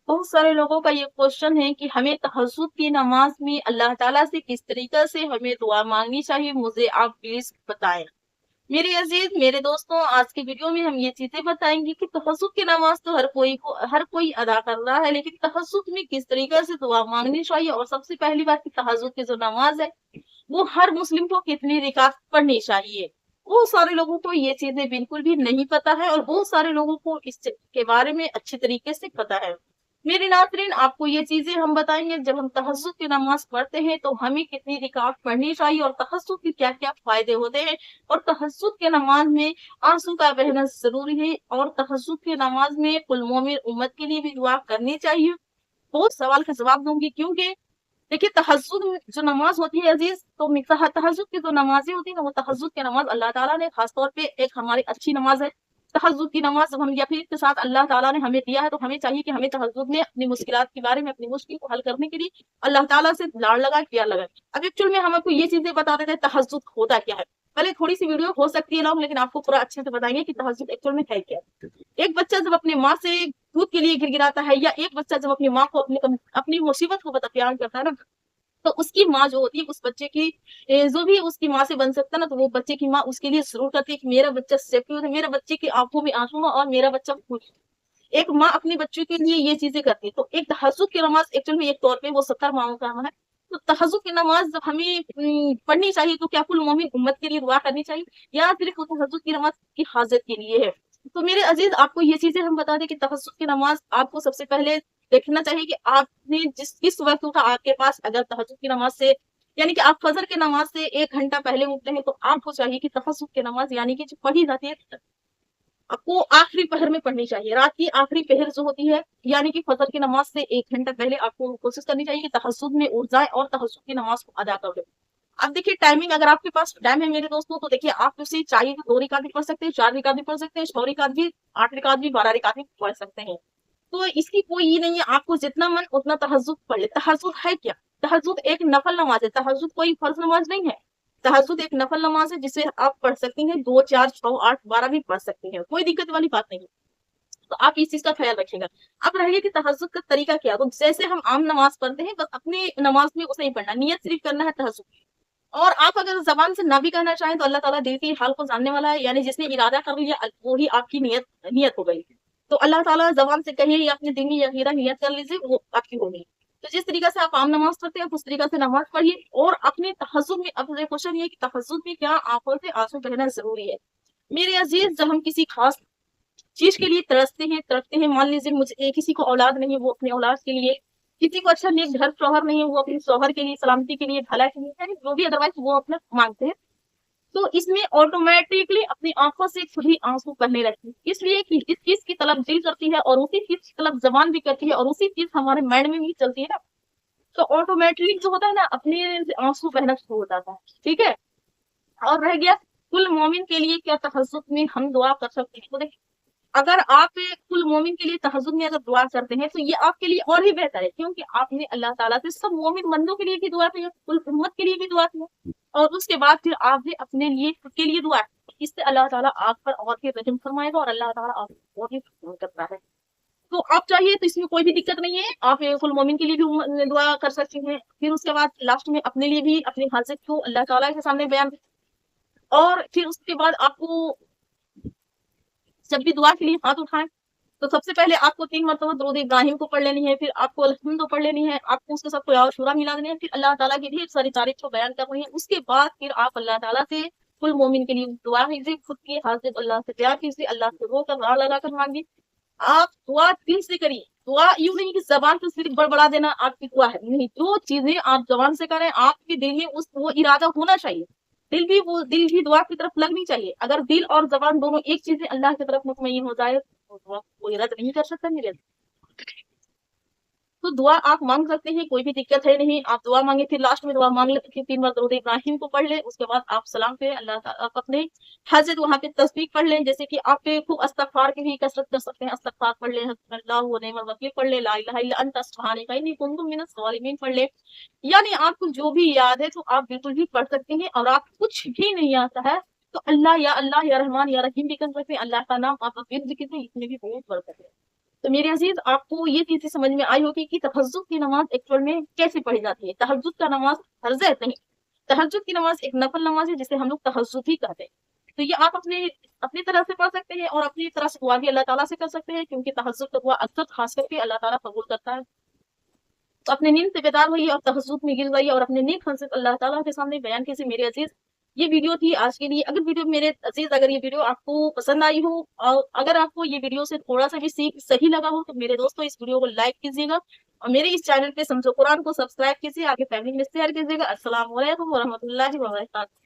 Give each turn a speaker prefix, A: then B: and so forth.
A: बहुत सारे लोगों का ये क्वेश्चन है कि हमें तहज्जुद की नमाज में अल्लाह ताला से किस तरीके से हमें दुआ मांगनी चाहिए, मुझे आप प्लीज बताएं। मेरे अजीज, मेरे दोस्तों, आज की वीडियो में हम ये चीजें बताएंगे कि तहज्जुद की नमाज तो हर कोई अदा कर रहा है, लेकिन तहज्जुद में किस तरीके से दुआ मांगनी चाहिए। और सबसे पहली बात कि तहज्जुद की जो नमाज है वो हर मुस्लिम को कितनी रिकात पढ़नी चाहिए। बहुत सारे लोगों को ये चीजें बिल्कुल भी नहीं पता है और बहुत सारे लोगों को के बारे में अच्छी तरीके से पता है। मेरे नाज़रीन, आपको ये चीजें हम बताएंगे, जब हम तहज्जुद की नमाज पढ़ते हैं तो हमें कितनी रिकात पढ़नी चाहिए और तहज्जुद के क्या क्या फायदे होते हैं। और तहज्जुद के नमाज में आंसू का बहना जरूरी है और तहज्जुद की नमाज में कुल मोमिन उम्मत के लिए भी दुआ करनी चाहिए। बहुत सवाल का जवाब दूंगी, क्योंकि देखिए तहज्जुद जो नमाज होती है अजीज, तो तहज्जुद की जो नमाजें होती है ना, वो तहज्जुद की नमाज अल्लाह ताला ने खास तौर पे एक हमारी अच्छी नमाज है। तहज्जुद की नमाज जब हम यकीन के साथ अल्लाह ताला ने हमें दिया है, तो हमें चाहिए कि हमें तहज्जुद में अपनी मुश्किलात के बारे में, अपनी मुश्किल को हल करने के लिए अल्लाह ताला से लाड़ लगाए, प्यार लगाए। अब एक्चुअल में हम आपको ये चीजें बता देते हैं तहज्जुद होता क्या है। पहले थोड़ी सी वीडियो हो सकती है लॉन्ग, लेकिन आपको पूरा अच्छे से बताएंगे कि तहज्जुद एक्चुअल में है क्या। एक बच्चा जब अपनी माँ से दूध के लिए गिड़गिड़ाता है, या एक बच्चा जब अपनी माँ को अपनी मुसीबत को प्यार करता है ना, तो उसकी माँ जो होती है उस बच्चे की जो भी उसकी माँ से बन सकता है ना, तो वो बच्चे की माँ उसके लिए जरूर करती है कि मेरा बच्चा सिक्योर है, मेरा बच्चे की आंखों में आंसू हो और मेरा बच्चा खुश। एक माँ अपने बच्चों के लिए ये चीजें करती है। तो एक तहज्जुद की नमाज एक्चुअल में एक तौर पे वो 70 माओं का अमल है। तो तहज्जुद की नमाज जब हमें पढ़नी चाहिए, तो क्या कुल मोमिन उम्मत के लिए दुआ करनी चाहिए या सिर्फ वो तहज्जुद की नमाज की हाजत के लिए है। तो मेरे अजीज, आपको ये चीजें हम बता दें कि तहज्जुद की नमाज आपको सबसे पहले देखना चाहिए कि आपने किस वक्त उठा। आपके पास अगर तहज्जुद की नमाज से यानी कि आप फजर की नमाज से 1 घंटा पहले उठते हैं, तो आपको चाहिए कि तहज्जुद की नमाज यानी कि जो पढ़ी जाती है आपको आखिरी पहर में पढ़नी चाहिए। रात की आखिरी पहर जो होती है, यानी कि फजर की नमाज से 1 घंटा पहले आपको कोशिश करनी चाहिए कि तहज्जुद में उठ जाए और तहज्जुद की नमाज को अदा कर दे। अब देखिए टाइमिंग, अगर आपके पास टाइम है मेरे दोस्तों, तो देखिए आप उसे चाहिए तो 2 रिकात भी पढ़ सकते हैं, 4 रिकात भी पढ़ सकते हैं, 6 रिकात भी, 8 रिकात भी, 12 रिकात भी पढ़ सकते हैं। तो इसकी कोई ये नहीं है, आपको जितना मन उतना तहज्जुद पढ़ ले। तहज्जुद है क्या? तहज्जुद एक नफल नमाज है, तहज्जुद कोई फर्ज नमाज नहीं है। तहज्जुद एक नफल नमाज है जिसे आप पढ़ सकती हैं, 2, 4, 6, 8, 12 भी पढ़ सकती हैं, कोई दिक्कत वाली बात नहीं है। तो आप इस चीज का ख्याल रखिएगा। अब रहिए कि तहज्जुद का तरीका क्या। तो जैसे हम आम नमाज पढ़ते हैं, बस अपनी नमाज में उसे ही पढ़ना, नियत सिर्फ करना है तहज्जुद। और आप अगर जबान से ना भी कहना चाहें तो अल्लाह ताला दिल के हाल को जानने वाला है, यानी जिसने इरादा कर लिया वो ही आपकी नियत हो गई। तो अल्लाह ताला जबान से कहिए या अपने दिल में यकीरा नियत कर लीजिए, वो आपकी होगी। तो जिस तरीके से आप आम नमाज पढ़ते हैं उस तरीके से नमाज पढ़िए। और अपने तहज्जुद में, अब क्वेश्चन ये कि तहज्जुद में क्या आंखों से आंसू बहना जरूरी है। मेरे अजीज, जब हम किसी खास चीज के लिए तड़पते हैं, मान लीजिए मुझे किसी को औलाद नहीं है, वो अपने औलाद के लिए, किसी को अच्छा नेक घर शौहर नहीं है, वो अपने शौहर के लिए, सलामती के लिए, भला के लिए, यानी जो भी अदरवाइज वो अपना मांगते हैं। तो इसमें ऑटोमेटिकली अपनी आंखों से खुद ही आंसू बहने लगते हैं, इसलिए कि इस चीज की तलब दिल करती है और उसी चीज की तलब जबान भी करती है और उसी चीज हमारे माइंड में भी चलती है ना। तो ऑटोमेटिकली जो होता है ना, अपने आंसू बहना शुरू हो जाता है। ठीक है। और रह गया कुल मोमिन के लिए क्या तहज्जुद में हम दुआ कर सकते हैं। तो देखिए, अगर आप कुल मोमिन के लिए तहज्जुद में अगर दुआ करते हैं, तो ये आपके लिए और भी बेहतर है, क्योंकि आपने अल्लाह ताला से सब मोमिन बंदों के लिए भी दुआ की है, कुल उम्मत के लिए भी दुआ की है, और उसके बाद फिर आपने अपने लिए खुद के लिए दुआ की। इससे अल्लाह ताला आप पर और भी रहम फरमाएगा और अल्लाह ताला आपको और भी पसंद करता है। तो आप चाहिए तो इसमें कोई भी दिक्कत नहीं है, आप कुल मोमिन के लिए भी दुआ कर सकते हैं। फिर उसके बाद लास्ट में अपने लिए भी अपनी हाजत को अल्लाह ताला के सामने बयान, और फिर उसके बाद आपको जब भी दुआ के लिए हाथ उठाएं, तो सबसे पहले आपको 3 मरतबा दुरूद इब्राहिम को पढ़ लेनी है, फिर आपको अलहम्द पढ़ लेनी है, आपको उसके साथ कोई और सूरा मिला देनी है, फिर अल्लाह ताला की ढेर सारी तारीफ को बयान कर रही है। उसके बाद फिर आप अल्लाह ताला से कुल मोमिन के लिए दुआ कीजिए, खुद की हाजिर अल्लाह से प्यार कीजिए, अल्लाह से रो कर राह लगा कर मांगिए। आप दुआ दिल से करिए। दुआ यूं नहीं कि जबान से सिर्फ बड़बड़ा देना आपकी दुआ है, नहीं, जो चीजें आप जबान से करें आपके दिल में उस वो इरादा होना चाहिए। दिल भी दुआ की तरफ लगनी चाहिए। अगर दिल और जबान दोनों एक चीज अल्लाह की तरफ मुतमईन हो जाए, तो दुआ कोई रद्द नहीं कर सकता मेरे। तो दुआ आप मांग सकते हैं, कोई भी दिक्कत है नहीं। आप दुआ मांगे, फिर लास्ट में दुआ मांग ले, फिर 3 बार दुरूद इब्राहिम को पढ़ ले, उसके बाद आप सलाम पे आप अपने हाजिर वहां पे तस्बीह पढ़ लें। जैसे कि आप खूब अस्तगफार की भी कसरत कर सकते हैं, अस्तगफार पढ़ ले, हस्बुनल्लाहु व निअमल वकील पढ़ ले, ला इलाहा इल्ला अंत सुब्हानका इन्नी कुन्तु मिनज़ ज़ालिमीन पढ़ ले। यानी आपको जो भी याद है तो आप बिल्कुल भी पढ़ सकते हैं। और आप कुछ भी नहीं आता है तो अल्लाह या रहमान या रहीम भी कर सकते हैं। अल्लाह का नाम आप जिक्र इसमें भी बहुत बढ़ सकते हैं। تو میرے عزیز آپ کو یہ چیز سمجھ میں آئی ہوگی کہ تہجد کی نماز ایکچوئل میں کیسے پڑھی جاتی ہے۔ تہجد کا نماز فرض نہیں، تہجد کی نماز ایک نفل نماز ہے جسے ہم لوگ تہجد ہی کہتے ہیں۔ تو یہ آپ اپنی طرح سے پڑھ سکتے ہیں اور اپنی طرح سے دعا بھی اللہ تعالیٰ سے کر سکتے ہیں، کیونکہ تہجد کا دعا اکثر خاص کر کے اللہ تعالیٰ قبول کرتا ہے۔ تو اپنے نیند سے بیدار ہوئیے اور تہجد میں گر جائیے اور اپنے نیک خاصیت اللہ تعالیٰ کے سامنے بیان کیجیے۔ میرے عزیز یہ ویڈیو تھی آج کے لیے۔ اگر یہ ویڈیو آپ کو پسند آئی ہو اور اگر آپ کو یہ ویڈیو سے تھوڑا سا بھی سیکھ صحیح لگا ہو تو میرے دوستوں اس ویڈیو کو لائک کیجیے گا اور میرے اس چینل پہ سمجھو قرآن کو سبسکرائب کیجیے، آگے فیملی میں شیئر کیجیے گا۔ السلام علیکم ورحمۃ اللہ وبرکاتہ۔